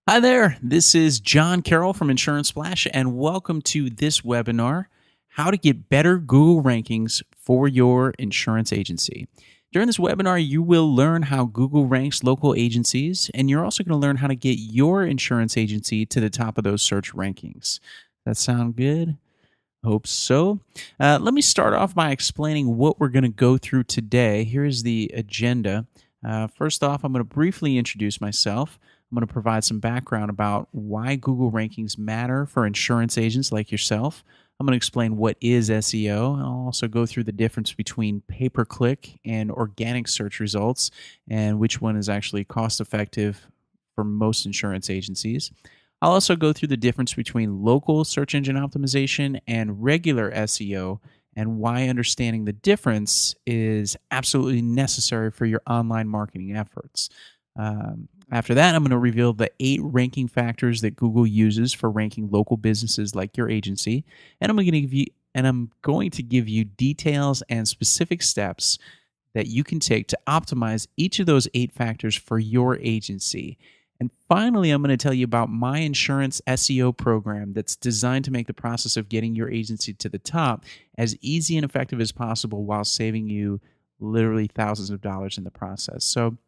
Hi there, this is John Carroll from InsuranceSplash, and welcome to this webinar, How to Get Better Google Rankings for Your Insurance Agency. During this webinar, you will learn how Google ranks local agencies, and you're also going to learn how to get your insurance agency to the top of those search rankings. That sound good? Hope so. Let me start off by explaining what we're going to go through today. Here's the agenda. First off, I'm going to briefly introduce myself. I'm going to provide some background about why Google rankings matter for insurance agents like yourself. I'm going to explain what is SEO. I'll also go through the difference between pay-per-click and organic search results and which one is actually cost-effective for most insurance agencies. I'll also go through the difference between local search engine optimization and regular SEO and why understanding the difference is absolutely necessary for your online marketing efforts. After that, I'm going to reveal the 8 ranking factors that Google uses for ranking local businesses like your agency, and I'm going to give you details and specific steps that you can take to optimize each of those 8 factors for your agency. And finally, I'm going to tell you about my insurance SEO program that's designed to make the process of getting your agency to the top as easy and effective as possible while saving you literally thousands of dollars in the process. So,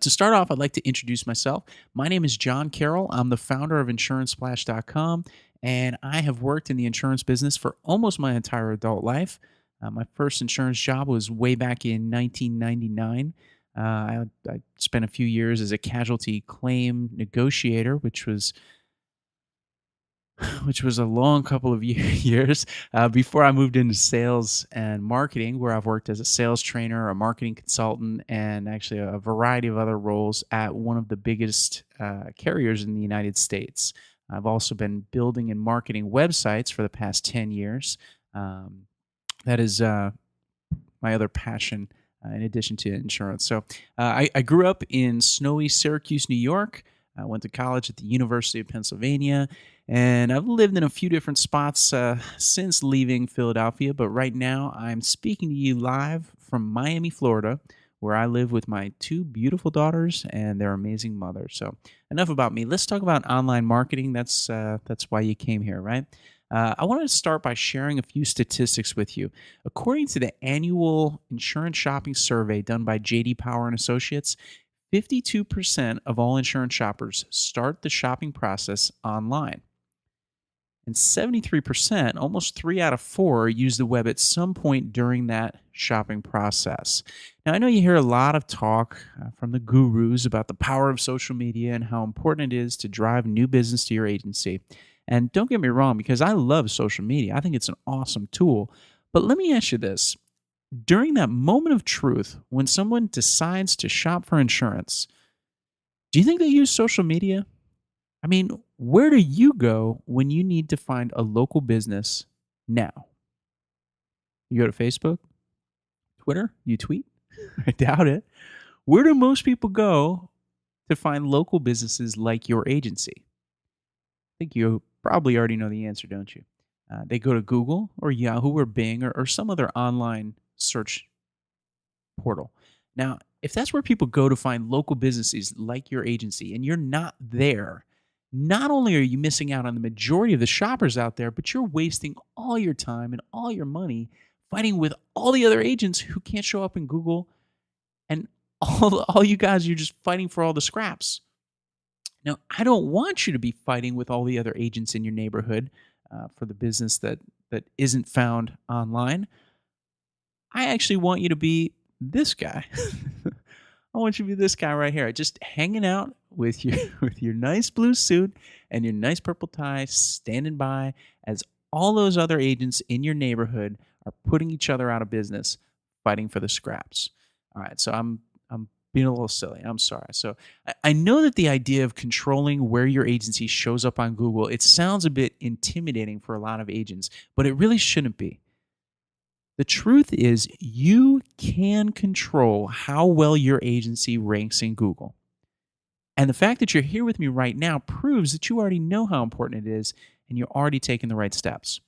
to start off, I'd like to introduce myself. My name is John Carroll. I'm the founder of InsuranceSplash.com, and I have worked in the insurance business for almost my entire adult life. My first insurance job was way back in 1999. I spent a few years as a casualty claim negotiator, which was a long couple of years before I moved into sales and marketing, where I've worked as a sales trainer, a marketing consultant, and actually a variety of other roles at one of the biggest carriers in the United States. I've also been building and marketing websites for the past 10 years. That is my other passion in addition to insurance. So I grew up in snowy Syracuse, New York. I went to college at the University of Pennsylvania, and I've lived in a few different spots since leaving Philadelphia. But right now, I'm speaking to you live from Miami, Florida, where I live with my 2 beautiful daughters and their amazing mother. So enough about me. Let's talk about online marketing. That's why you came here, right? I wanted to start by sharing a few statistics with you. According to the annual insurance shopping survey done by J.D. Power and Associates, 52% of all insurance shoppers start the shopping process online. And 73%, almost 3 out of 4, use the web at some point during that shopping process. Now, I know you hear a lot of talk from the gurus about the power of social media and how important it is to drive new business to your agency. And don't get me wrong, because I love social media. I think it's an awesome tool. But let me ask you this. During that moment of truth, when someone decides to shop for insurance, do you think they use social media? I mean, where do you go when you need to find a local business now? You go to Facebook, Twitter, you tweet? I doubt it. Where do most people go to find local businesses like your agency? I think you probably already know the answer, don't you? They go to Google or Yahoo or Bing or some other online search portal. Now, if that's where people go to find local businesses like your agency and you're not there, not only are you missing out on the majority of the shoppers out there, but you're wasting all your time and all your money fighting with all the other agents who can't show up in Google, and all you guys, you're just fighting for all the scraps. Now, I don't want you to be fighting with all the other agents in your neighborhood for the business that isn't found online. I actually want you to be this guy. I want you to be this guy right here, just hanging out with your nice blue suit and your nice purple tie, standing by as all those other agents in your neighborhood are putting each other out of business, fighting for the scraps. All right, so I'm being a little silly. I'm sorry. So I know that the idea of controlling where your agency shows up on Google, it sounds a bit intimidating for a lot of agents, but it really shouldn't be. The truth is, you can control how well your agency ranks in Google. And the fact that you're here with me right now proves that you already know how important it is and you're already taking the right steps.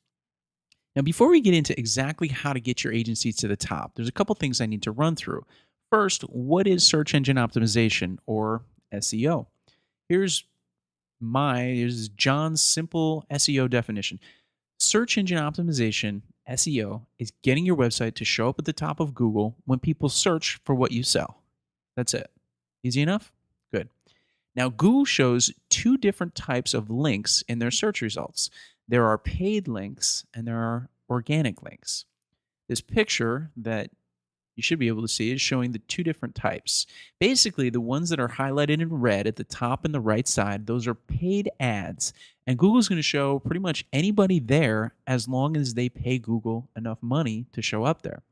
Now, before we get into exactly how to get your agency to the top, there's a couple things I need to run through. First, what is search engine optimization, or SEO? Here's Is John's simple SEO definition. Search engine optimization, SEO, is getting your website to show up at the top of Google when people search for what you sell. That's it. Easy enough? Good. Now, Google shows two different types of links in their search results. There are paid links and there are organic links. This picture that you should be able to see is showing the two different types. Basically, the ones that are highlighted in red at the top and the right side, those are paid ads. And Google's going to show pretty much anybody there as long as they pay Google enough money to show up there.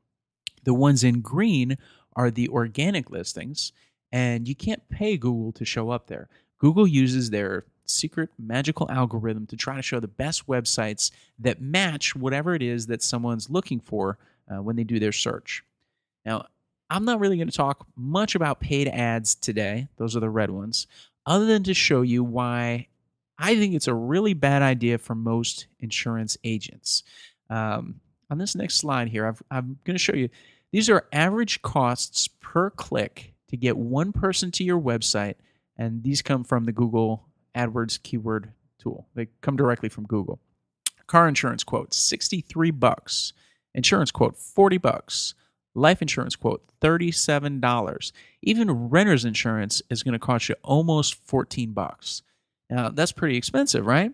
The ones in green are the organic listings, and you can't pay Google to show up there. Google uses their secret magical algorithm to try to show the best websites that match whatever it is that someone's looking for when they do their search. Now, I'm not really going to talk much about paid ads today. Those are the red ones, other than to show you why I think it's a really bad idea for most insurance agents. On this next slide here, I'm going to show you, these are average costs per click to get one person to your website, and these come from the Google AdWords keyword tool. They come directly from Google. Car insurance quote, $63. Insurance quote, $40. Life insurance quote, $37. Even renter's insurance is going to cost you almost $14. Now, that's pretty expensive, right?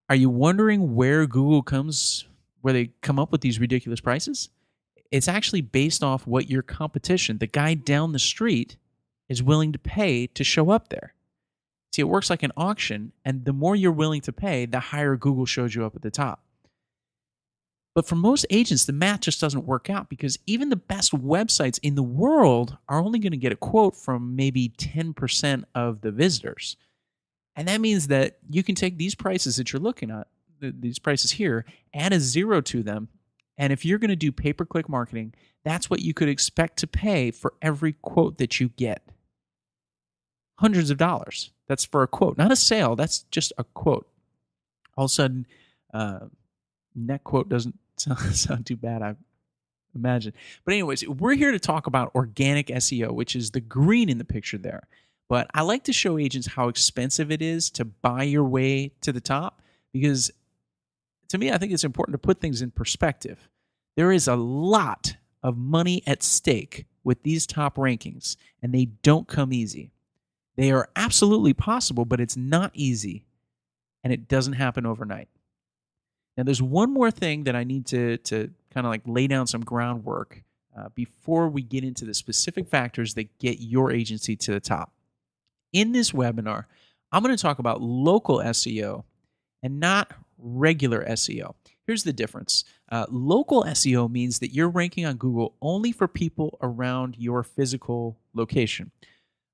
Are you wondering where they come up with these ridiculous prices? It's actually based off what your competition, the guy down the street, is willing to pay to show up there. See, it works like an auction, and the more you're willing to pay, the higher Google shows you up at the top. But for most agents, the math just doesn't work out because even the best websites in the world are only going to get a quote from maybe 10% of the visitors. And that means that you can take these prices that you're looking at, these prices here, add a zero to them, and if you're going to do pay-per-click marketing, that's what you could expect to pay for every quote that you get. Hundreds of dollars. That's for a quote, not a sale. That's just a quote. All of a sudden, net quote doesn't sound too bad, I imagine. But anyways, we're here to talk about organic SEO, which is the green in the picture there. But I like to show agents how expensive it is to buy your way to the top because to me, I think it's important to put things in perspective. There is a lot of money at stake with these top rankings, and they don't come easy. They are absolutely possible, but it's not easy, and it doesn't happen overnight. Now, there's one more thing that I need to kind of like lay down some groundwork before we get into the specific factors that get your agency to the top. In this webinar, I'm going to talk about local SEO and not regular SEO. Here's the difference. Local SEO means that you're ranking on Google only for people around your physical location,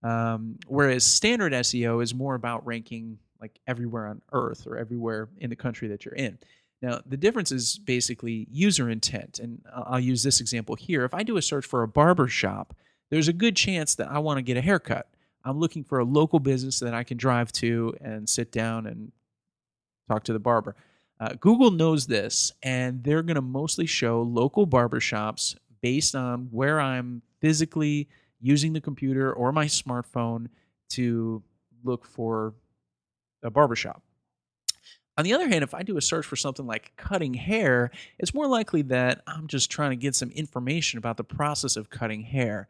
whereas standard SEO is more about ranking like everywhere on Earth or everywhere in the country that you're in. Now, the difference is basically user intent, and I'll use this example here. If I do a search for a barber shop, there's a good chance that I want to get a haircut. I'm looking for a local business that I can drive to and sit down and talk to the barber. Google knows this, and they're going to mostly show local barbershops based on where I'm physically using the computer or my smartphone to look for a barbershop. On the other hand, if I do a search for something like cutting hair, it's more likely that I'm just trying to get some information about the process of cutting hair.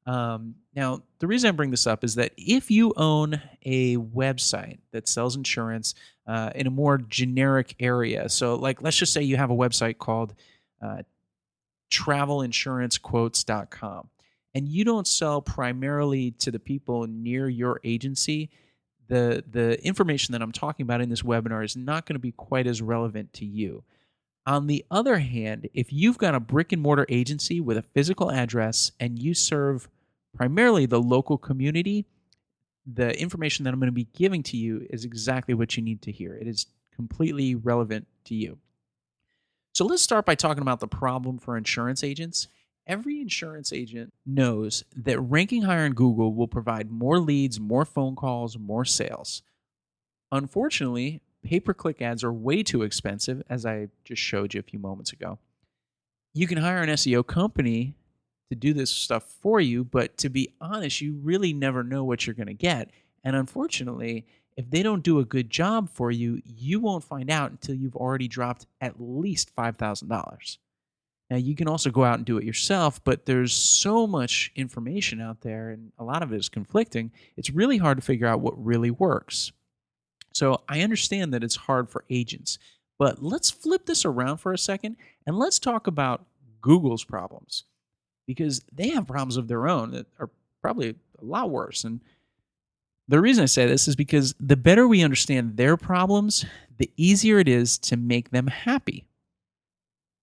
Now, the reason I bring this up is that if you own a website that sells insurance in a more generic area, so like let's just say you have a website called travelinsurancequotes.com, and you don't sell primarily to the people near your agency, the information that I'm talking about in this webinar is not going to be quite as relevant to you. On the other hand, if you've got a brick and mortar agency with a physical address and you serve primarily the local community, the information that I'm going to be giving to you is exactly what you need to hear. It is completely relevant to you. So let's start by talking about the problem for insurance agents. Every insurance agent knows that ranking higher in Google will provide more leads, more phone calls, more sales. Unfortunately, pay-per-click ads are way too expensive, as I just showed you a few moments ago. You can hire an SEO company to do this stuff for you, but to be honest, you really never know what you're going to get. And unfortunately, If they don't do a good job for you, you won't find out until you've already dropped at least $5,000. Now, you can also go out and do it yourself, but there's so much information out there and a lot of it is conflicting. It's really hard to figure out what really works. So I understand that it's hard for agents, but let's flip this around for a second and let's talk about Google's problems because they have problems of their own that are probably a lot worse. And the reason I say this is because the better we understand their problems, the easier it is to make them happy.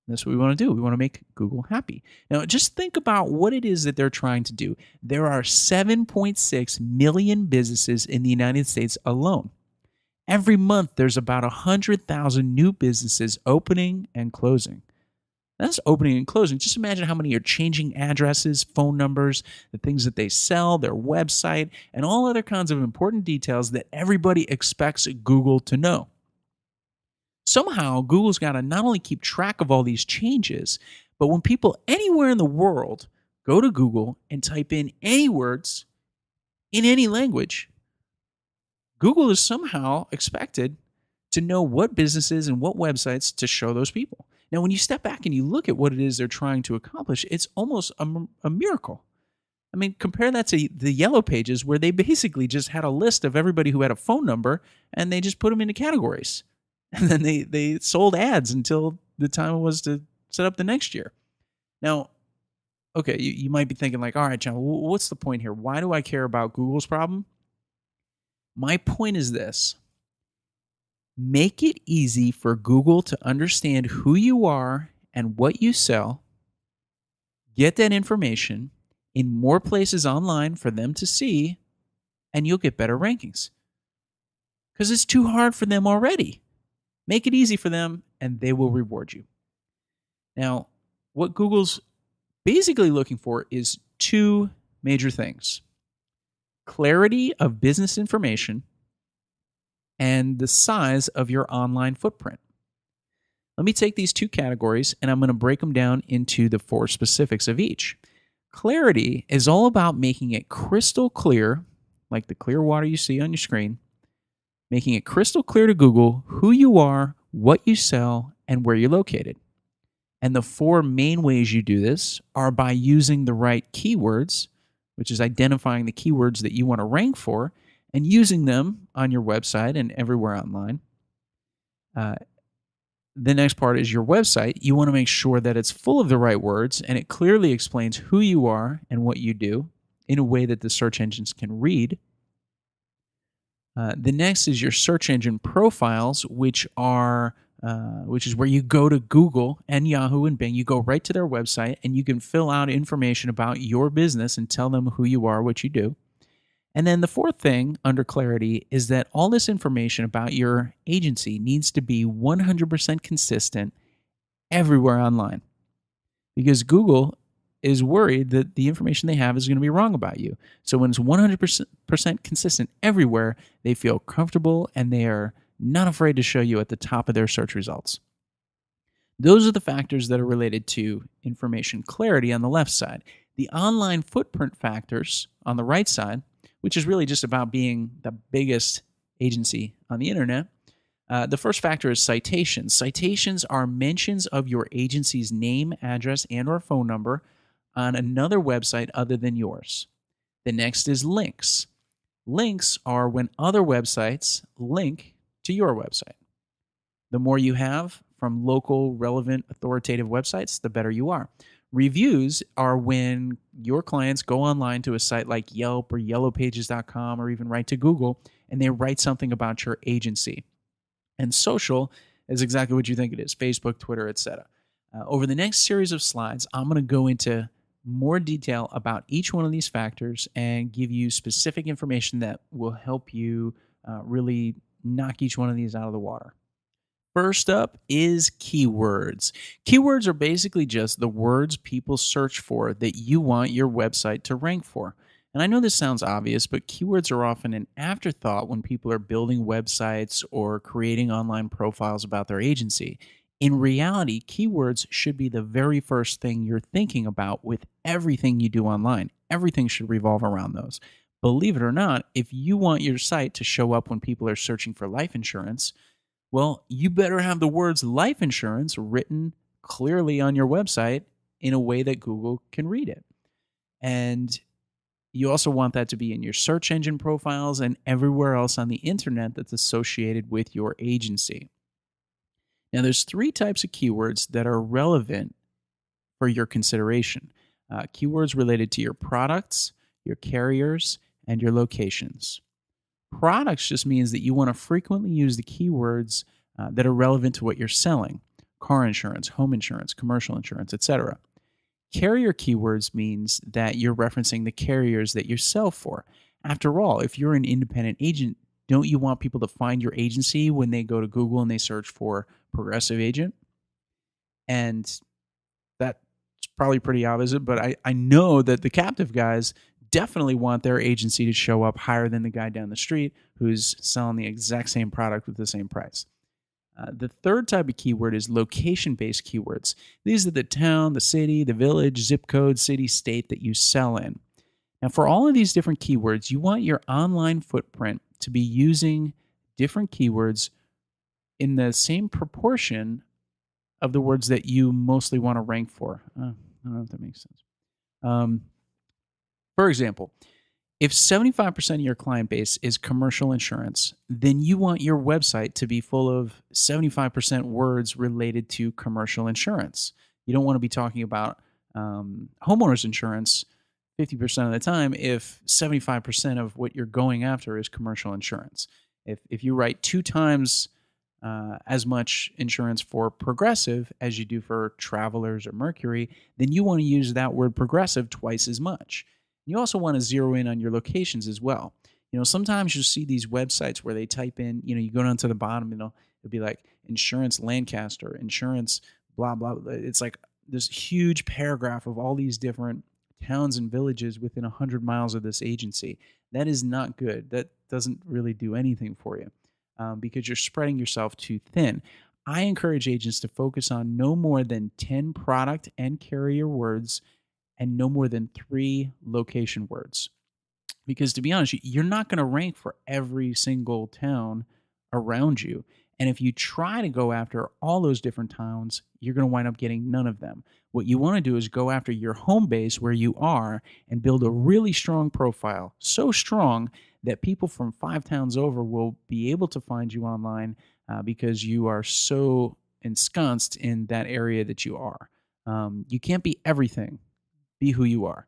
That's what we want to do. We want to make Google happy. Now, just think about what it is that they're trying to do. There are 7.6 million businesses in the United States alone. Every month, there's about 100,000 new businesses opening and closing. That's opening and closing. Just imagine how many are changing addresses, phone numbers, the things that they sell, their website, and all other kinds of important details that everybody expects Google to know. Somehow, Google's got to not only keep track of all these changes, but when people anywhere in the world go to Google and type in any words in any language, Google is somehow expected to know what businesses and what websites to show those people. Now, when you step back and you look at what it is they're trying to accomplish, it's almost a miracle. I mean, compare that to the Yellow Pages, where they basically just had a list of everybody who had a phone number, and they just put them into categories. And then they sold ads until the time it was to set up the next year. Now, okay, you might be thinking like, all right, John, what's the point here? Why do I care about Google's problem? My point is this. Make it easy for Google to understand who you are and what you sell. Get that information in more places online for them to see, and you'll get better rankings. Because it's too hard for them already. Make it easy for them, and they will reward you. Now, what Google's basically looking for is two major things: clarity of business information and the size of your online footprint. Let me take these two categories, and I'm going to break them down into the 4 specifics of each. Clarity is all about making it crystal clear, like the clear water you see on your screen, making it crystal clear to Google who you are, what you sell, and where you're located. And the 4 main ways you do this are by using the right keywords, which is identifying the keywords that you want to rank for, and using them on your website and everywhere online. The next part is your website. You want to make sure that it's full of the right words and it clearly explains who you are and what you do in a way that the search engines can read. The next is your search engine profiles, which is where you go to Google and Yahoo and Bing. You go right to their website and you can fill out information about your business and tell them who you are, what you do. And then the 4th thing under clarity is that all this information about your agency needs to be 100% consistent everywhere online, because Google is worried that the information they have is going to be wrong about you. So when it's 100% consistent everywhere, they feel comfortable and they are not afraid to show you at the top of their search results. Those are the factors that are related to information clarity on the left side. The online footprint factors on the right side, which is really just about being the biggest agency on the internet. The first factor is citations. Citations are mentions of your agency's name, address, and or phone number on another website other than yours. The next is links. Links are when other websites link to your website. The more you have from local, relevant, authoritative websites, the better you are. Reviews are when your clients go online to a site like Yelp or yellowpages.com or even right to Google and they write something about your agency. And social is exactly what you think it is: Facebook, Twitter, etc. Over the next series of slides, I'm going to go into more detail about each one of these factors and give you specific information that will help you really knock each one of these out of the water. First up is keywords. Keywords are basically just the words people search for that you want your website to rank for. And I know this sounds obvious, but keywords are often an afterthought when people are building websites or creating online profiles about their agency. In reality, keywords should be the very first thing you're thinking about with everything you do online. Everything should revolve around those. Believe it or not, if you want your site to show up when people are searching for life insurance, well, you better have the words life insurance written clearly on your website in a way that Google can read it. And you also want that to be in your search engine profiles and everywhere else on the internet that's associated with your agency. Now, there's three types of keywords that are relevant for your consideration. Keywords related to your products, your carriers, and your locations. Products just means that you want to frequently use the keywords that are relevant to what you're selling: car insurance, home insurance, commercial insurance, etc. Carrier keywords means that you're referencing the carriers that you sell for. After all, if you're an independent agent, don't you want people to find your agency when they go to Google and they search for Progressive Agent? And that's probably pretty obvious, but I know that the captive guys definitely want their agency to show up higher than the guy down the street who's selling the exact same product with the same price. The third type of keyword is location-based keywords. These are the town, the city, the village, zip code, city, state that you sell in. Now, for all of these different keywords, you want your online footprint to be using different keywords in the same proportion of the words that you mostly want to rank for. I don't know if that makes sense. For example, if 75% of your client base is commercial insurance, then you want your website to be full of 75% words related to commercial insurance. You don't want to be talking about homeowners insurance 50% of the time if 75% of what you're going after is commercial insurance. If you write 2 times as much insurance for Progressive as you do for Travelers or Mercury, then you want to use that word Progressive twice as much. You also want to zero in on your locations as well. Sometimes you'll see these websites where they type in, you go down to the bottom and it'll be like insurance Lancaster, insurance blah, blah, blah. It's like this huge paragraph of all these different towns and villages within 100 miles of this agency. That is not good. That doesn't really do anything for you because you're spreading yourself too thin. I encourage agents to focus on no more than 10 product and carrier words and no more than 3 location words. Because to be honest, you're not going to rank for every single town around you. And if you try to go after all those different towns, you're going to wind up getting none of them. What you want to do is go after your home base where you are and build a really strong profile, so strong that people from 5 towns over will be able to find you online because you are so ensconced in that area that you are. You can't be everything. Be who you are.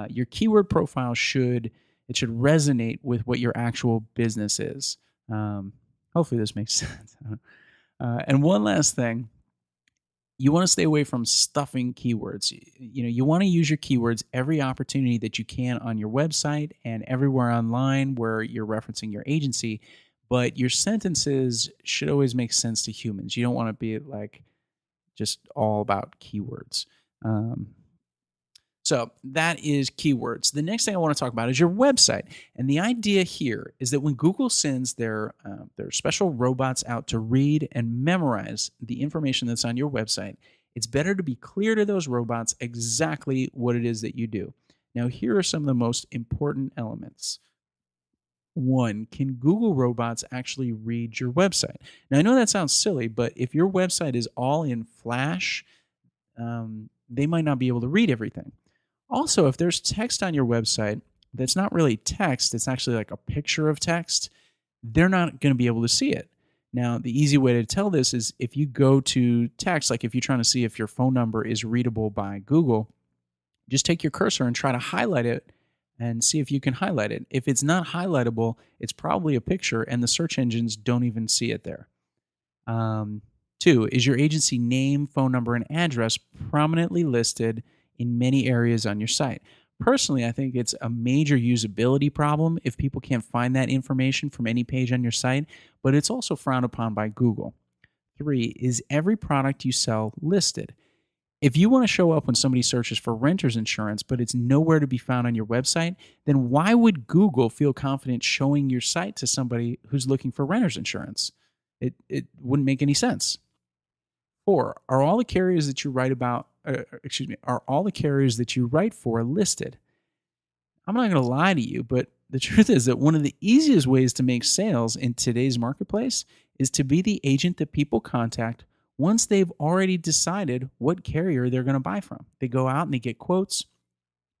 Your keyword profile should resonate with what your actual business is. Hopefully this makes sense. And one last thing, you want to stay away from stuffing keywords. You want to use your keywords every opportunity that you can on your website and everywhere online where you're referencing your agency, but your sentences should always make sense to humans. You don't want to be like just all about keywords. So that is keywords. The next thing I want to talk about is your website. And the idea here is that when Google sends their special robots out to read and memorize the information that's on your website, it's better to be clear to those robots exactly what it is that you do. Now, here are some of the most important elements. 1, can Google robots actually read your website? Now, I know that sounds silly, but if your website is all in Flash, they might not be able to read everything. Also, if there's text on your website that's not really text, it's actually like a picture of text, they're not going to be able to see it. Now, the easy way to tell this is if you go to text, like if you're trying to see if your phone number is readable by Google, just take your cursor and try to highlight it and see if you can highlight it. If it's not highlightable, it's probably a picture and the search engines don't even see it there. 2, is your agency name, phone number, and address prominently listed in many areas on your site? Personally, I think it's a major usability problem if people can't find that information from any page on your site, but it's also frowned upon by Google. 3, is every product you sell listed? If you want to show up when somebody searches for renter's insurance, but it's nowhere to be found on your website, then why would Google feel confident showing your site to somebody who's looking for renter's insurance? It wouldn't make any sense. 4, are all the carriers that you write about, are all the carriers that you write for listed? I'm not going to lie to you, but the truth is that one of the easiest ways to make sales in today's marketplace is to be the agent that people contact once they've already decided what carrier they're going to buy from. They go out and they get quotes,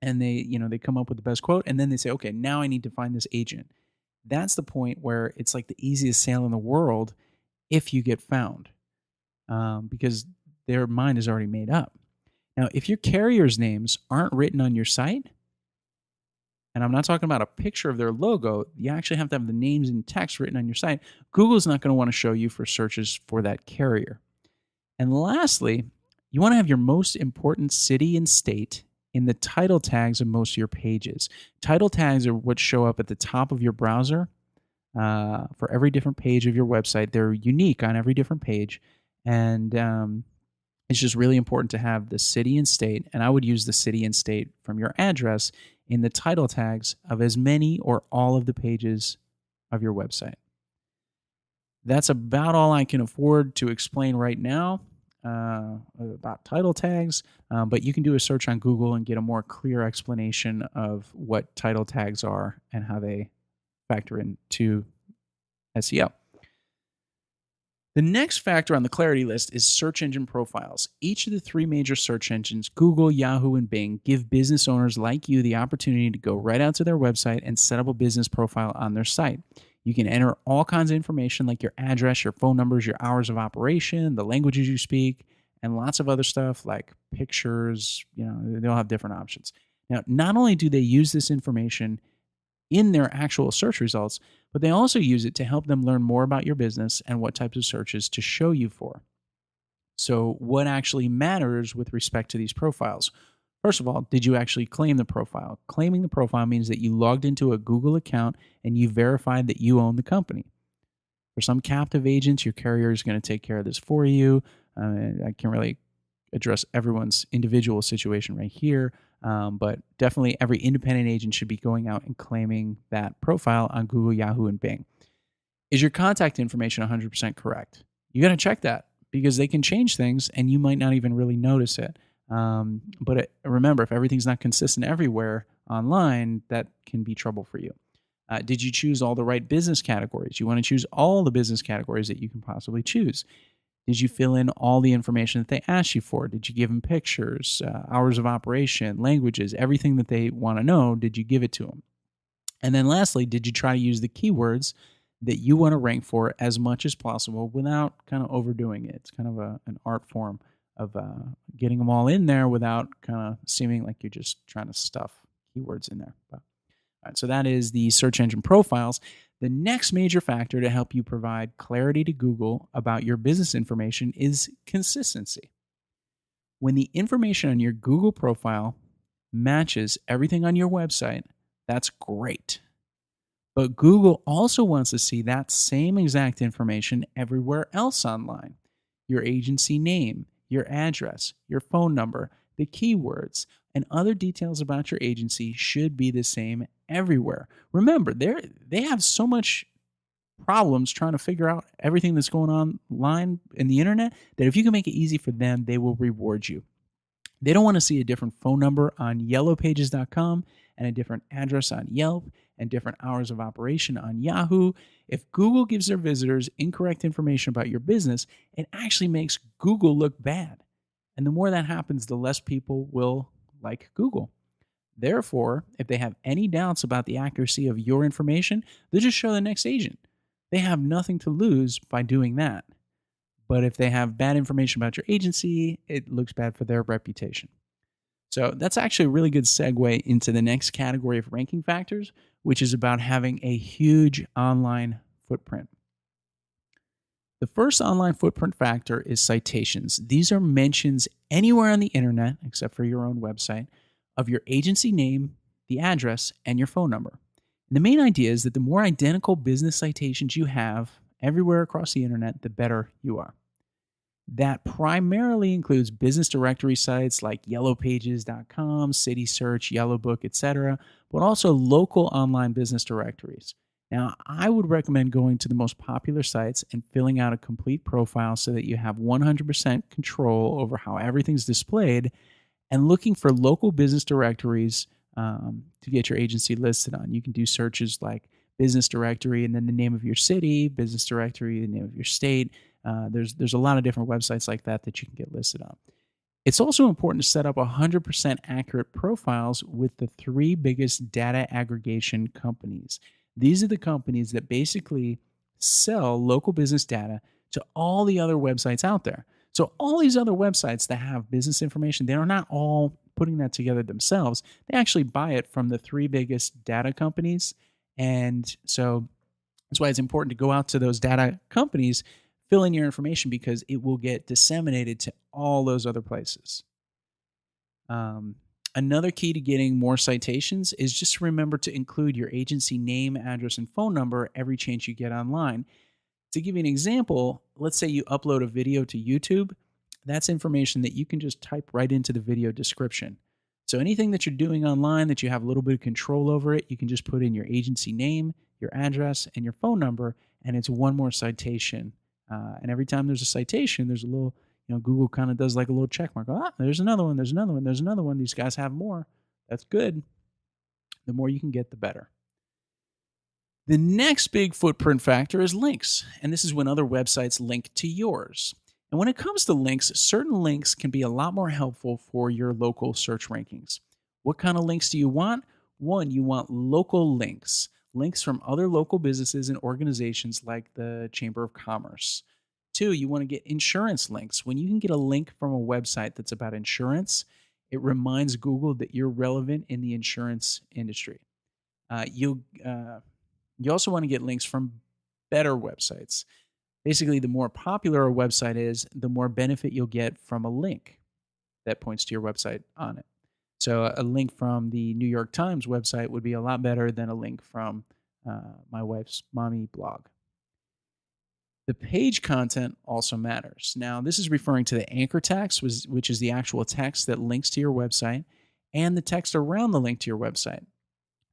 and they come up with the best quote, and then they say, okay, now I need to find this agent. That's the point where it's like the easiest sale in the world if you get found, because their mind is already made up. Now, if your carrier's names aren't written on your site, and I'm not talking about a picture of their logo, you actually have to have the names and text written on your site, Google's not going to want to show you for searches for that carrier. And lastly, you want to have your most important city and state in the title tags of most of your pages. Title tags are what show up at the top of your browser for every different page of your website. They're unique on every different page. And it's just really important to have the city and state. And I would use the city and state from your address in the title tags of as many or all of the pages of your website. That's about all I can afford to explain right now about title tags, but you can do a search on Google and get a more clear explanation of what title tags are and how they factor into SEO. The next factor on the clarity list is search engine profiles. Each of the three major search engines, Google, Yahoo, and Bing, give business owners like you the opportunity to go right out to their website and set up a business profile on their site. You can enter all kinds of information like your address, your phone numbers, your hours of operation, the languages you speak, and lots of other stuff like pictures. They'll have different options. Now, not only do they use this information in their actual search results, but they also use it to help them learn more about your business and what types of searches to show you for. So what actually matters with respect to these profiles? First of all, did you actually claim the profile? Claiming the profile means that you logged into a Google account and you verified that you own the company. For some captive agents, your carrier is going to take care of this for you. I can't really address everyone's individual situation right here, but definitely every independent agent should be going out and claiming that profile on Google, Yahoo, and Bing. Is your contact information 100% correct? You got to check that because they can change things and you might not even really notice it. But remember, if everything's not consistent everywhere online, that can be trouble for you. Did you choose all the right business categories? You want to choose all the business categories that you can possibly choose. Did you fill in all the information that they asked you for? Did you give them pictures, hours of operation, languages, everything that they want to know? Did you give it to them? And then lastly, did you try to use the keywords that you want to rank for as much as possible without kind of overdoing it? It's kind of an art form of getting them all in there without kind of seeming like you're just trying to stuff keywords in there. All right, so that is the search engine profiles. The next major factor to help you provide clarity to Google about your business information is consistency. When the information on your Google profile matches everything on your website, that's great. But Google also wants to see that same exact information everywhere else online. Your agency name, your address, your phone number, the keywords, and other details about your agency should be the same everywhere. Remember, they have so much problems trying to figure out everything that's going on online in the internet that if you can make it easy for them, they will reward you. They don't want to see a different phone number on yellowpages.com and a different address on Yelp and different hours of operation on Yahoo. If Google gives their visitors incorrect information about your business, it actually makes Google look bad. And the more that happens, the less people will like Google. Therefore, if they have any doubts about the accuracy of your information, they'll just show the next agent. They have nothing to lose by doing that. But if they have bad information about your agency, it looks bad for their reputation. So that's actually a really good segue into the next category of ranking factors, which is about having a huge online footprint. The first online footprint factor is citations. These are mentions anywhere on the internet, except for your own website, of your agency name, the address, and your phone number. And the main idea is that the more identical business citations you have everywhere across the internet, the better you are. That primarily includes business directory sites like yellowpages.com, City Search, Yellowbook, etc., but also local online business directories. Now, I would recommend going to the most popular sites and filling out a complete profile so that you have 100% control over how everything's displayed, and looking for local business directories to get your agency listed on. You can do searches like business directory and then the name of your city, business directory, the name of your state. There's a lot of different websites like that that you can get listed on. It's also important to set up 100% accurate profiles with the three biggest data aggregation companies. These are the companies that basically sell local business data to all the other websites out there. So, all these other websites that have business information, they are not all putting that together themselves. They actually buy it from the three biggest data companies. And so, that's why it's important to go out to those data companies, fill in your information because it will get disseminated to all those other places. Another key to getting more citations is just remember to include your agency name, address, and phone number every chance you get online. To give you an example, let's say you upload a video to YouTube. That's information that you can just type right into the video description. So anything that you're doing online that you have a little bit of control over it, you can just put in your agency name, your address, and your phone number, and it's one more citation. And every time there's a citation, there's a little, Google kind of does like a little check mark. There's another one, there's another one, there's another one. These guys have more. That's good. The more you can get, the better. The next big footprint factor is links, and this is when other websites link to yours. And when it comes to links, certain links can be a lot more helpful for your local search rankings. What kind of links do you want? One, you want local links, links from other local businesses and organizations like the Chamber of Commerce. Two, you want to get insurance links. When you can get a link from a website that's about insurance, it reminds Google that you're relevant in the insurance industry. You also want to get links from better websites. Basically, the more popular a website is, the more benefit you'll get from a link that points to your website on it. So a link from the New York Times website would be a lot better than a link from my wife's mommy blog. The page content also matters. Now, this is referring to the anchor text, which is the actual text that links to your website, and the text around the link to your website.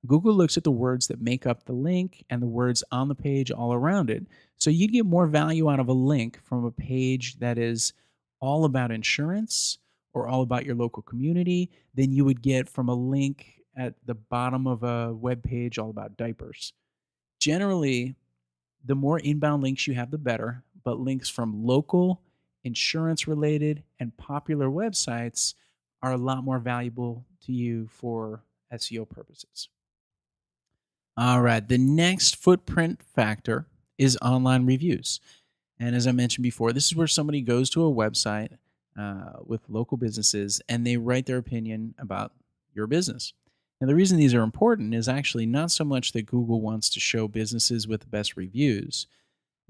Google looks at the words that make up the link and the words on the page all around it. So you'd get more value out of a link from a page that is all about insurance or all about your local community than you would get from a link at the bottom of a web page all about diapers. Generally, the more inbound links you have, the better, but links from local, insurance-related, and popular websites are a lot more valuable to you for SEO purposes. All right, the next footprint factor is online reviews. And as I mentioned before, this is where somebody goes to a website with local businesses and they write their opinion about your business. And the reason these are important is actually not so much that Google wants to show businesses with the best reviews.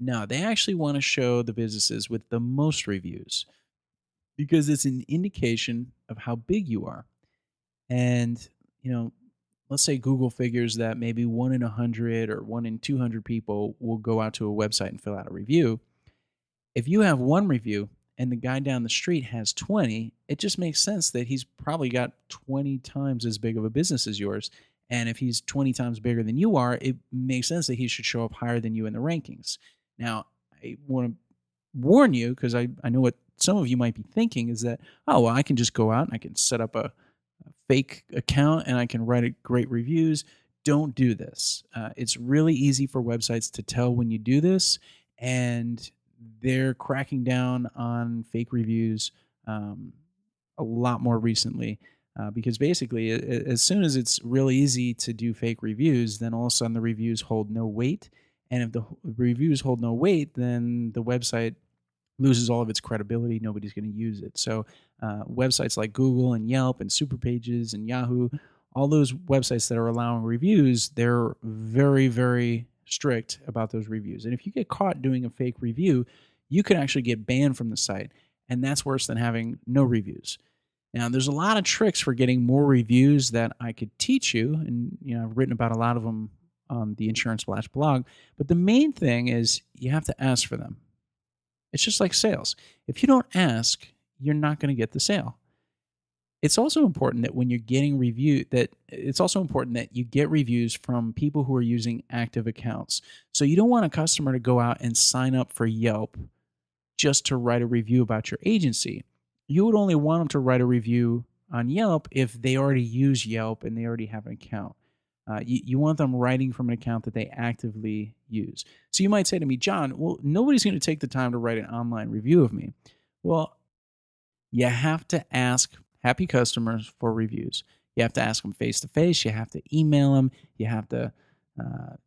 No, they actually want to show the businesses with the most reviews because it's an indication of how big you are. And, let's say Google figures that maybe 1 in 100 or 1 in 200 people will go out to a website and fill out a review. If you have one review and the guy down the street has 20, it just makes sense that he's probably got 20 times as big of a business as yours. And if he's 20 times bigger than you are, it makes sense that he should show up higher than you in the rankings. Now, I want to warn you, because I know what some of you might be thinking, is that, I can just go out and I can set up a fake account and I can write great reviews. Don't do this. It's really easy for websites to tell when you do this, and they're cracking down on fake reviews a lot more recently because basically as soon as it's really easy to do fake reviews, then all of a sudden the reviews hold no weight. And if the reviews hold no weight, then the website loses all of its credibility. Nobody's going to use it. So websites like Google and Yelp and Superpages and Yahoo, all those websites that are allowing reviews, they're very, very strict about those reviews. And if you get caught doing a fake review, you could actually get banned from the site. And that's worse than having no reviews. Now, there's a lot of tricks for getting more reviews that I could teach you. And, I've written about a lot of them on the InsuranceSplash blog. But the main thing is you have to ask for them. It's just like sales. If you don't ask, you're not going to get the sale. It's also important that when you're getting it's also important that you get reviews from people who are using active accounts. So you don't want a customer to go out and sign up for Yelp just to write a review about your agency. You would only want them to write a review on Yelp if they already use Yelp and they already have an account. You want them writing from an account that they actively use. So you might say to me, John, well, nobody's going to take the time to write an online review of me. Well, you have to ask happy customers for reviews. You have to ask them face to face. You have to email them. You have to,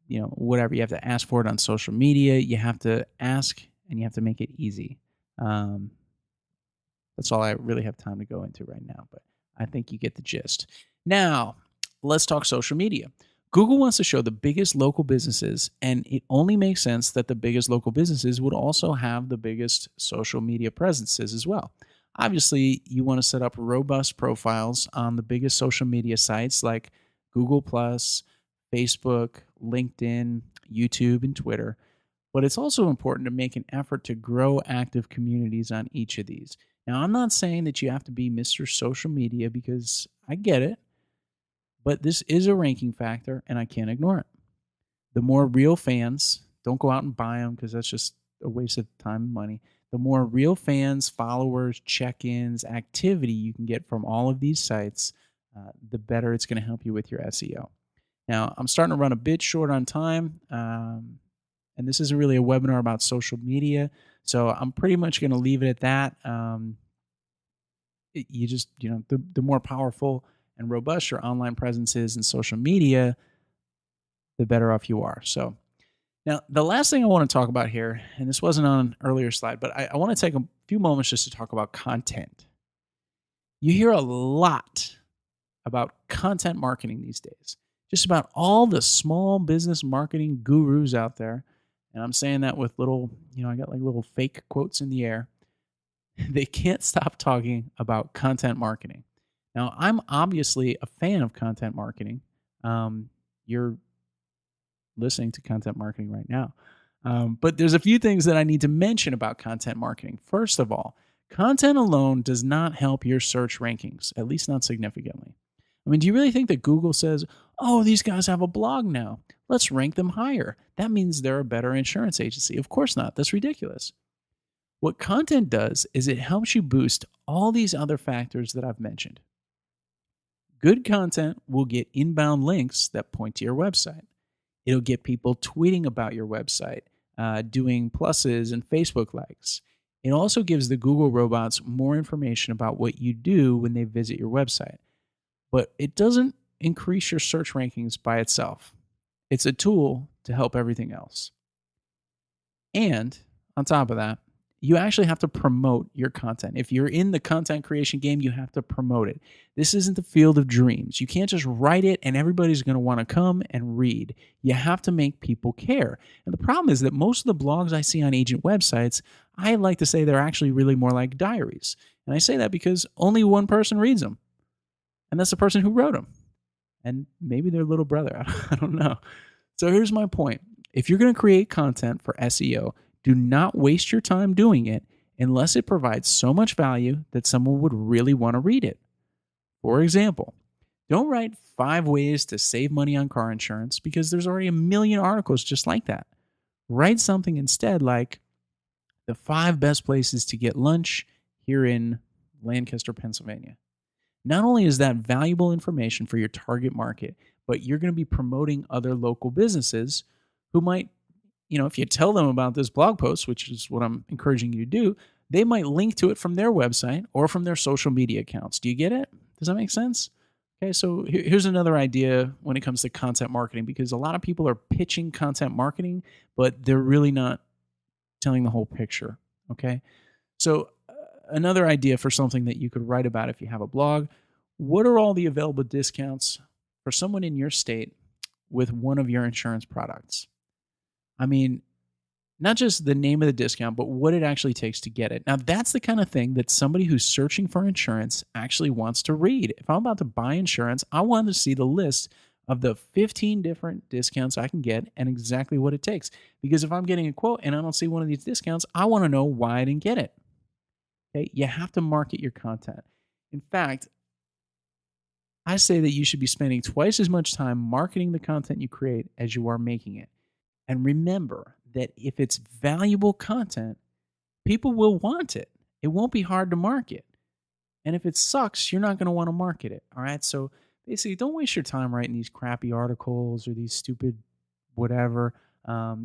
whatever. You have to ask for it on social media. You have to ask and you have to make it easy. Um, that's all I really have time to go into right now, but I think you get the gist. Now, let's talk social media. Google wants to show the biggest local businesses, and it only makes sense that the biggest local businesses would also have the biggest social media presences as well. Obviously, you want to set up robust profiles on the biggest social media sites like Google, Facebook, LinkedIn, YouTube, and Twitter. But it's also important to make an effort to grow active communities on each of these. Now, I'm not saying that you have to be Mr. Social Media because I get it, but this is a ranking factor and I can't ignore it. The more real fans, don't go out and buy them because that's just a waste of time and money. The more real fans, followers, check-ins, activity you can get from all of these sites, the better it's going to help you with your SEO. Now, I'm starting to run a bit short on time, and this isn't really a webinar about social media, so I'm pretty much going to leave it at that. The more powerful and robust your online presence is in social media, the better off you are. So now, the last thing I want to talk about here, and this wasn't on an earlier slide, but I want to take a few moments just to talk about content. You hear a lot about content marketing these days. Just about all the small business marketing gurus out there, and I'm saying that with little, I got like little fake quotes in the air. They can't stop talking about content marketing. Now, I'm obviously a fan of content marketing. You're listening to content marketing right now. But there's a few things that I need to mention about content marketing. First of all, content alone does not help your search rankings, at least not significantly. I mean, do you really think that Google says, oh, these guys have a blog now, let's rank them higher? That means they're a better insurance agency. Of course not. That's ridiculous. What content does is it helps you boost all these other factors that I've mentioned. Good content will get inbound links that point to your website. It'll get people tweeting about your website, doing pluses and Facebook likes. It also gives the Google robots more information about what you do when they visit your website. But it doesn't increase your search rankings by itself. It's a tool to help everything else. And on top of that, you actually have to promote your content. If you're in the content creation game, you have to promote it. This isn't the field of dreams. You can't just write it and everybody's going to want to come and read. You have to make people care. And the problem is that most of the blogs I see on agent websites, I like to say they're actually really more like diaries. And I say that because only one person reads them. And that's the person who wrote them. And maybe their little brother. I don't know. So here's my point. If you're going to create content for SEO, do not waste your time doing it unless it provides so much value that someone would really want to read it. For example, don't write 5 ways to save money on car insurance because there's already a million articles just like that. Write something instead like the 5 best places to get lunch here in Lancaster, Pennsylvania. Not only is that valuable information for your target market, but you're going to be promoting other local businesses who might, if you tell them about this blog post, which is what I'm encouraging you to do, they might link to it from their website or from their social media accounts. Do you get it? Does that make sense? Okay, so here's another idea when it comes to content marketing, because a lot of people are pitching content marketing, but they're really not telling the whole picture. Okay, so another idea for something that you could write about if you have a blog: what are all the available discounts for someone in your state with one of your insurance products? I mean, not just the name of the discount, but what it actually takes to get it. Now, that's the kind of thing that somebody who's searching for insurance actually wants to read. If I'm about to buy insurance, I want to see the list of the 15 different discounts I can get and exactly what it takes. Because if I'm getting a quote and I don't see one of these discounts, I want to know why I didn't get it. Okay? You have to market your content. In fact, I say that you should be spending twice as much time marketing the content you create as you are making it. And remember that if it's valuable content, people will want it. It won't be hard to market. And if it sucks, you're not going to want to market it. All right. So basically, don't waste your time writing these crappy articles or these stupid whatever.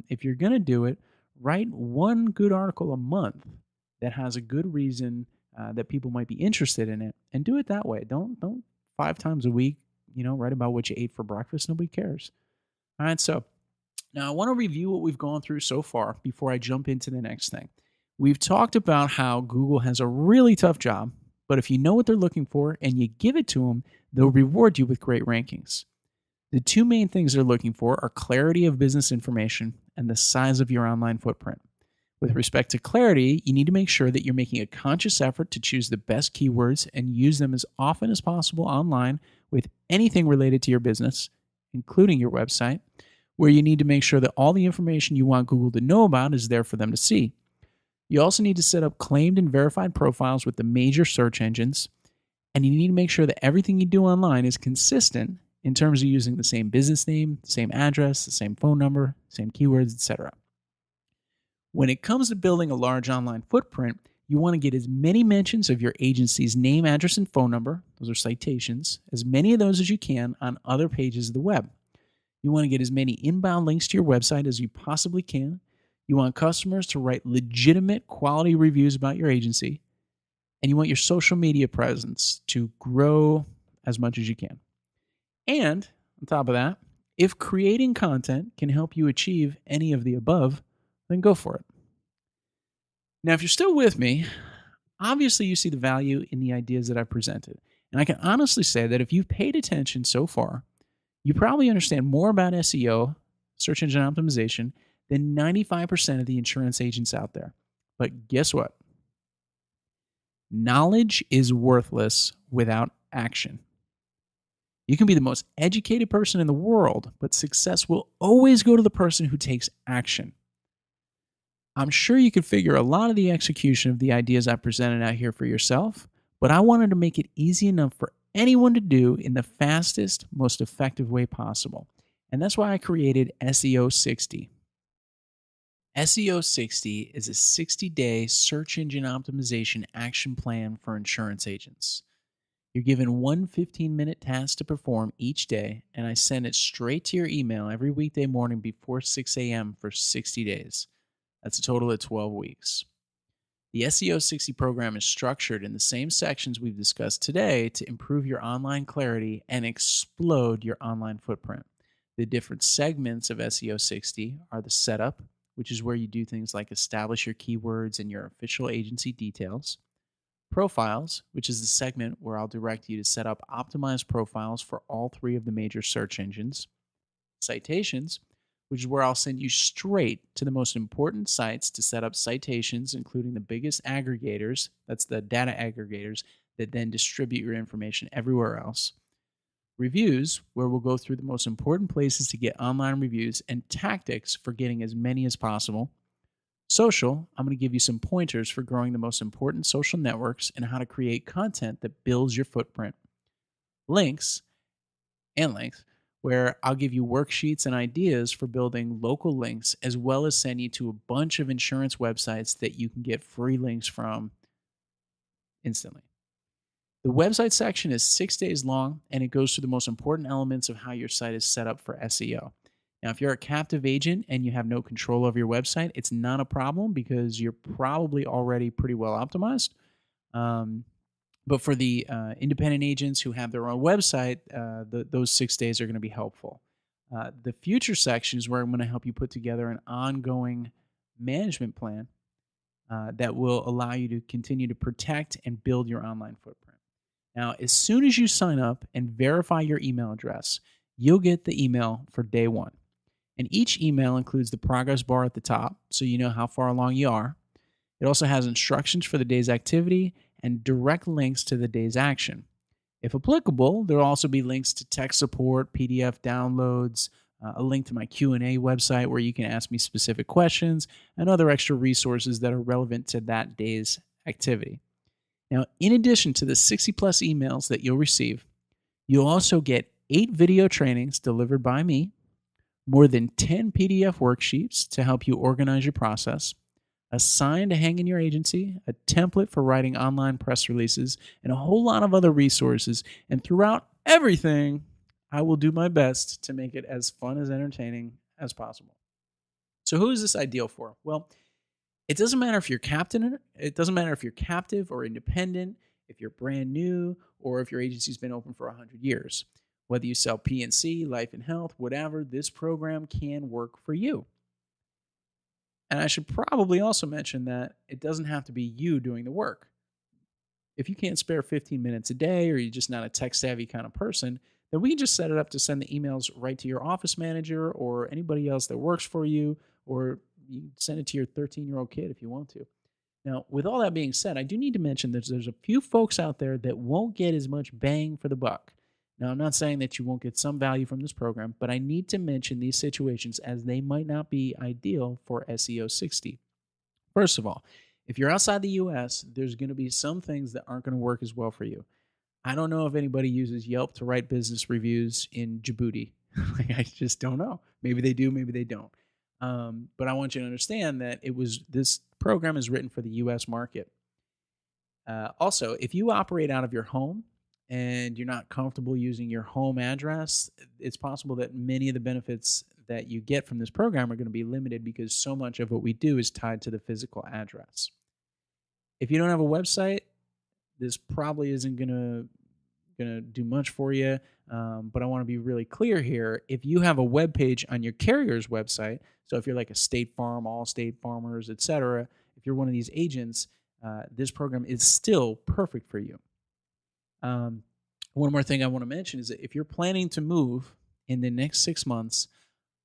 If you're going to do it, write one good article a month that has a good reason that people might be interested in it, and do it that way. Don't 5 times a week, write about what you ate for breakfast. Nobody cares. All right. So now I want to review what we've gone through so far before I jump into the next thing. We've talked about how Google has a really tough job, but if you know what they're looking for and you give it to them, they'll reward you with great rankings. The two main things they're looking for are clarity of business information and the size of your online footprint. With respect to clarity, you need to make sure that you're making a conscious effort to choose the best keywords and use them as often as possible online with anything related to your business, including your website, where you need to make sure that all the information you want Google to know about is there for them to see. You also need to set up claimed and verified profiles with the major search engines, and you need to make sure that everything you do online is consistent in terms of using the same business name, the same address, the same phone number, same keywords, etc. When it comes to building a large online footprint, you want to get as many mentions of your agency's name, address, and phone number, those are citations, as many of those as you can on other pages of the web. You want to get as many inbound links to your website as you possibly can. You want customers to write legitimate quality reviews about your agency. And you want your social media presence to grow as much as you can. And on top of that, if creating content can help you achieve any of the above, then go for it. Now, if you're still with me, obviously you see the value in the ideas that I presented. And I can honestly say that if you've paid attention so far, you probably understand more about SEO, search engine optimization, than 95% of the insurance agents out there. But guess what? Knowledge is worthless without action. You can be the most educated person in the world, but success will always go to the person who takes action. I'm sure you could figure a lot of the execution of the ideas I presented out here for yourself, but I wanted to make it easy enough for anyone to do in the fastest, most effective way possible. And that's why I created SE060. SE060 is a 60-day search engine optimization action plan for insurance agents. You're given one 15-minute task to perform each day, and I send it straight to your email every weekday morning before 6 a.m. for 60 days. That's a total of 12 weeks. The SE060 program is structured in the same sections we've discussed today to improve your online clarity and explode your online footprint. The different segments of SE060 are the setup, which is where you do things like establish your keywords and your official agency details. Profiles, which is the segment where I'll direct you to set up optimized profiles for all three of the major search engines. Citations, which is where I'll send you straight to the most important sites to set up citations, including the biggest aggregators, that's the data aggregators, that then distribute your information everywhere else. Reviews, where we'll go through the most important places to get online reviews and tactics for getting as many as possible. Social, I'm going to give you some pointers for growing the most important social networks and how to create content that builds your footprint. Links, where I'll give you worksheets and ideas for building local links, as well as send you to a bunch of insurance websites that you can get free links from instantly. The website section is 6 days long, and it goes through the most important elements of how your site is set up for SEO. Now, if you're a captive agent and you have no control over your website, it's not a problem because you're probably already pretty well optimized. But for the independent agents who have their own website, those 6 days are going to be helpful. The future section is where I'm going to help you put together an ongoing management plan that will allow you to continue to protect and build your online footprint. Now, as soon as you sign up and verify your email address, you'll get the email for day one. And each email includes the progress bar at the top, so you know how far along you are. It also has instructions for the day's activity and direct links to the day's action. If applicable, there will also be links to tech support, PDF downloads, a link to my Q&A website where you can ask me specific questions, and other extra resources that are relevant to that day's activity. Now, in addition to the 60 plus emails that you'll receive, you'll also get 8 video trainings delivered by me, more than 10 PDF worksheets to help you organize your process, a sign to hang in your agency, a template for writing online press releases, and a whole lot of other resources. And throughout everything, I will do my best to make it as fun as entertaining as possible. So who is this ideal for? Well, it doesn't matter if you're captain, it doesn't matter if you're captive or independent, if you're brand new, or if your agency's been open for 100 years. Whether you sell P&C, life and health, whatever, this program can work for you. And I should probably also mention that it doesn't have to be you doing the work. If you can't spare 15 minutes a day or you're just not a tech savvy kind of person, then we can just set it up to send the emails right to your office manager or anybody else that works for you, or you can send it to your 13-year-old kid if you want to. Now, with all that being said, I do need to mention that there's a few folks out there that won't get as much bang for the buck. Now, I'm not saying that you won't get some value from this program, but I need to mention these situations as they might not be ideal for SE060. First of all, if you're outside the US, there's going to be some things that aren't going to work as well for you. I don't know if anybody uses Yelp to write business reviews in Djibouti. I just don't know. Maybe they do, maybe they don't. But I want you to understand that this program is written for the US market. Also, if you operate out of your home and you're not comfortable using your home address, it's possible that many of the benefits that you get from this program are going to be limited because so much of what we do is tied to the physical address. If you don't have a website, this probably isn't going to do much for you. But I want to be really clear here. If you have a web page on your carrier's website, so if you're like a State Farm, Allstate Farmers, etc., if you're one of these agents, this program is still perfect for you. One more thing I want to mention is that if you're planning to move in the next 6 months,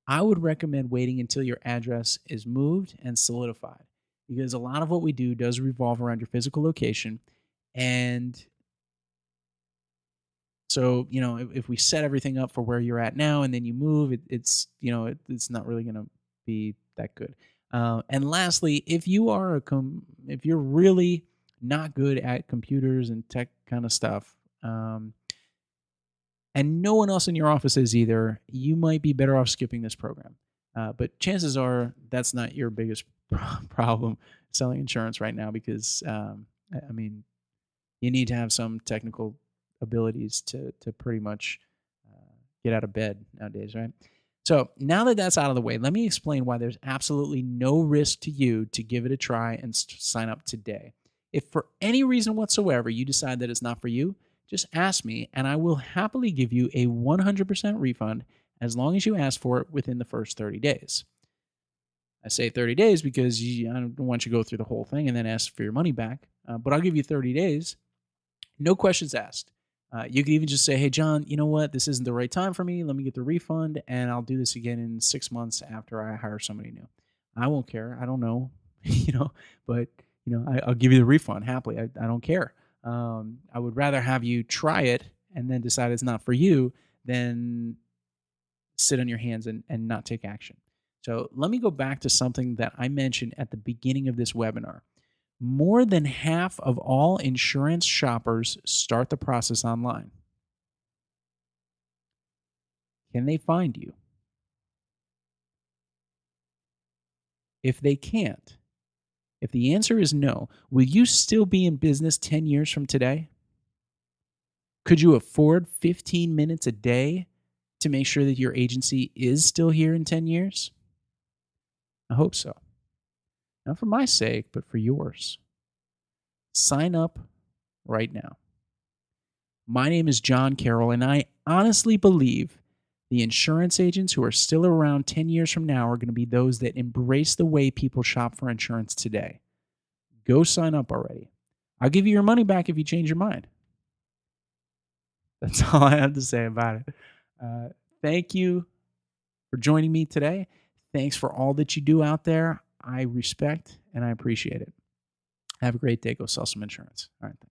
I would recommend waiting until your address is moved and solidified, because a lot of what we do does revolve around your physical location. And so, if we set everything up for where you're at now and then you move, it's not really going to be that good. And lastly, if you're really not good at computers and tech kind of stuff, and no one else in your office is either, you might be better off skipping this program. But chances are that's not your biggest problem selling insurance right now, because you need to have some technical abilities to pretty much get out of bed nowadays, right? So now that that's out of the way, let me explain why there's absolutely no risk to you to give it a try and sign up today. If for any reason whatsoever you decide that it's not for you, just ask me and I will happily give you a 100% refund as long as you ask for it within the first 30 days. I say 30 days because I don't want you to go through the whole thing and then ask for your money back, but I'll give you 30 days. No questions asked. You could even just say, hey, John, you know what? This isn't the right time for me. Let me get the refund, and I'll do this again in 6 months after I hire somebody new. I won't care. I don't know, but I'll give you the refund happily. I don't care. I would rather have you try it and then decide it's not for you than sit on your hands and not take action. So let me go back to something that I mentioned at the beginning of this webinar. More than half of all insurance shoppers start the process online. Can they find you? If they can't, if the answer is no, will you still be in business 10 years from today? Could you afford 15 minutes a day to make sure that your agency is still here in 10 years? I hope so. Not for my sake, but for yours. Sign up right now. My name is John Carroll, and I honestly believe the insurance agents who are still around 10 years from now are going to be those that embrace the way people shop for insurance today. Go sign up already. I'll give you your money back if you change your mind. That's all I have to say about it. Thank you for joining me today. Thanks for all that you do out there. I respect and I appreciate it. Have a great day. Go sell some insurance. All right. Thanks.